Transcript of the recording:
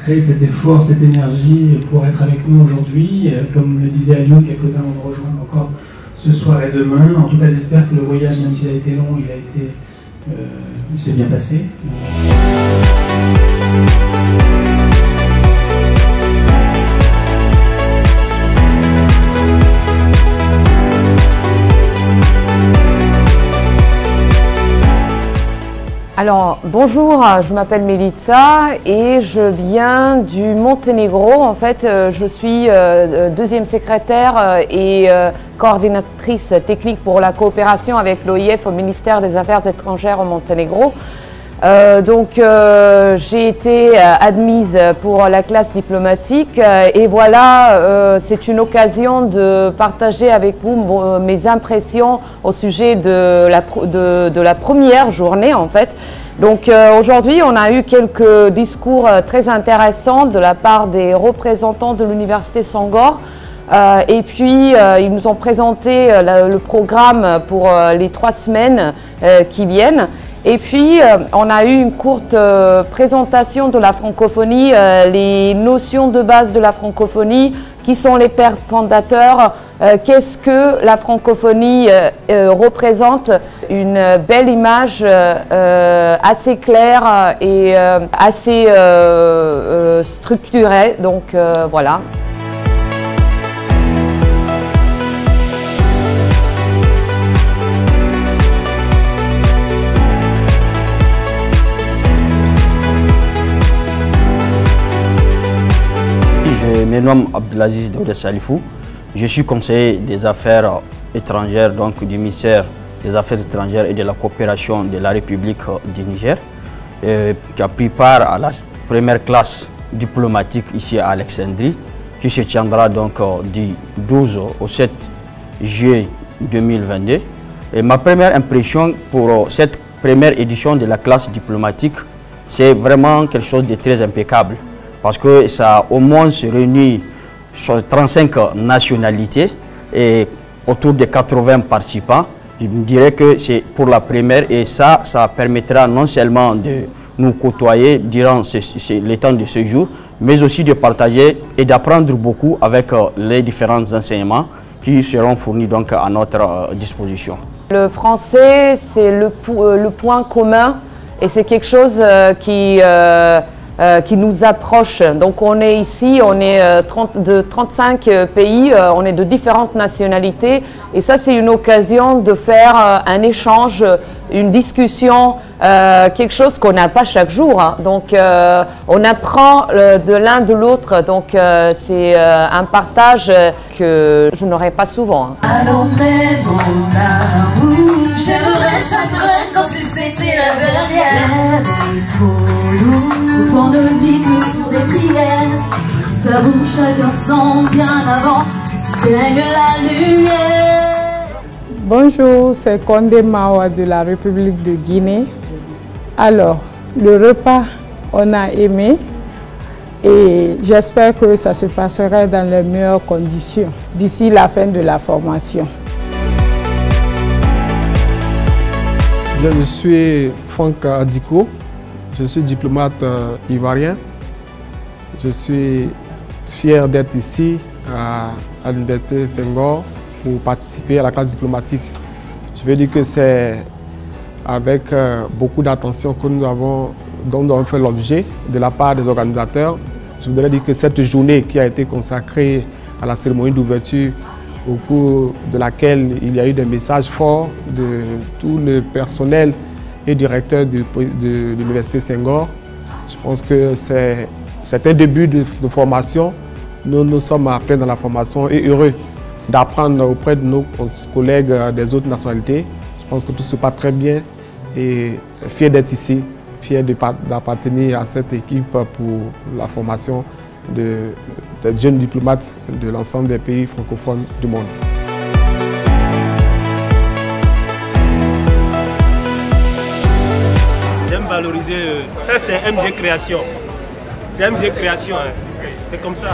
créé cet effort, cette énergie pour être avec nous aujourd'hui. Comme le disait Alioune, quelques-uns vont nous rejoindre encore ce soir et demain. En tout cas, j'espère que le voyage, même s'il a été long, il s'est bien passé. Alors, bonjour, je m'appelle Milica et je viens du Monténégro. En fait, je suis deuxième secrétaire et coordinatrice technique pour la coopération avec l'OIF au ministère des Affaires étrangères au Monténégro. J'ai été admise pour la classe diplomatique et voilà, c'est une occasion de partager avec vous mes impressions au sujet de la première journée en fait. Donc aujourd'hui, on a eu quelques discours très intéressants de la part des représentants de l'Université Senghor. Et puis, ils nous ont présenté le programme pour les 3 semaines qui viennent. Et puis, on a eu une courte présentation de la francophonie, les notions de base de la francophonie, qui sont les pères fondateurs, qu'est-ce que la francophonie représente, une belle image assez claire et assez structurée. Donc voilà. Je me nomme Abdelaziz Daouda Salifou. Je suis conseiller des affaires étrangères donc du ministère des Affaires étrangères et de la coopération de la République du Niger, qui a pris part à la première classe diplomatique ici à Alexandrie, qui se tiendra donc du 12 au 7 juillet 2022. Et ma première impression pour cette première édition de la classe diplomatique, c'est vraiment quelque chose de très impeccable. Parce que ça a au moins se réunit sur 35 nationalités et autour de 80 participants. Je me dirais que c'est pour la première et ça permettra non seulement de nous côtoyer durant les temps de ce jour, mais aussi de partager et d'apprendre beaucoup avec les différents enseignements qui seront fournis donc à notre disposition. Le français, c'est le point commun et c'est quelque chose qui nous approche. Donc on est ici, on est de 35 pays, on est de différentes nationalités et ça c'est une occasion de faire un échange, une discussion, quelque chose qu'on n'a pas chaque jour. Hein. Donc on apprend de l'un de l'autre, donc c'est un partage que je n'aurai pas souvent. Hein. Alors mon amour, j'aimerais chagrin comme si c'était la dernière. Trop lourd. Autant de vie que sur des prières, ça bouge chacun son bien avant, s'éteigne la lumière. Bonjour, c'est Condé Mawa de la République de Guinée. Alors, le repas, on a aimé et j'espère que ça se passerait dans les meilleures conditions d'ici la fin de la formation. Je suis Franck Adiko. Je suis diplomate ivoirien. Je suis fier d'être ici à l'Université Senghor pour participer à la classe diplomatique. Je veux dire que c'est avec beaucoup d'attention que nous avons fait l'objet de la part des organisateurs. Je voudrais dire que cette journée qui a été consacrée à la cérémonie d'ouverture, au cours de laquelle il y a eu des messages forts de tout le personnel et directeur de l'Université Senghor. Je pense que c'est un début de formation. Nous sommes à plein dans la formation et heureux d'apprendre auprès de nos collègues des autres nationalités. Je pense que tout se passe très bien et fier d'être ici, fier d'appartenir à cette équipe pour la formation des jeunes diplomates de l'ensemble des pays francophones du monde. J'aime valoriser, ça c'est MG Création. C'est MG Création, hein. C'est comme ça.